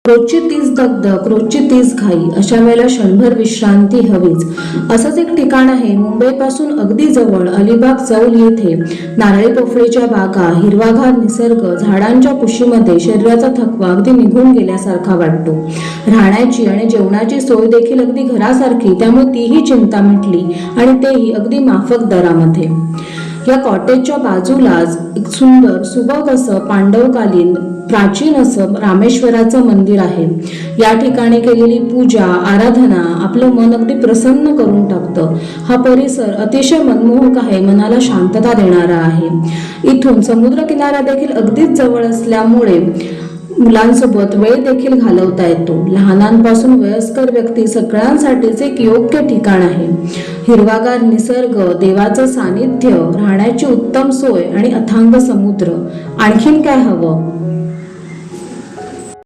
रोजची तीच दगदग, रोजची तीच घाई, अशा वेळेला क्षणभर विश्रांती हवीच. असंच एक ठिकाण आहे मुंबईपासून अगदी जवळ, अलिबाग चौल येथे. नारळी पोफळीच्या बागा, हिरवागार निसर्ग, झाडांच्या कुशीमध्ये शरीराचा थकवा अगदी निघून गेल्यासारखा वाटतो. राहण्याची आणि जेवणाची सोय देखील अगदी घरासारखी, त्यामुळे तीही चिंता मिटली आणि तेही अगदी माफक दरामध्ये. या कॉटेजच्या बाजूलाच एक सुंदर सुबक असं पांडवकालीन प्राचीन असं रामेश्वराचं मंदिर आहे. या ठिकाणी केलेली पूजा आराधना आपलं मन अगदी प्रसन्न करून टाकतं. हा परिसर अतिशय मनमोहक आहे, मनाला शांतता देणारा आहे. इथून समुद्र किनारा देखील अगदीच जवळ असल्यामुळे मुलांसोबत वेळ देखील घालवता येतो. लहानांपासून वयस्कर व्यक्ती सगळ्यांसाठीच एक योग्य ठिकाण आहे. हिरवागार निसर्ग, देवाचं सानिध्य, राहण्याची उत्तम सोय आणि अथांग समुद्र. आणखीन काय हवं?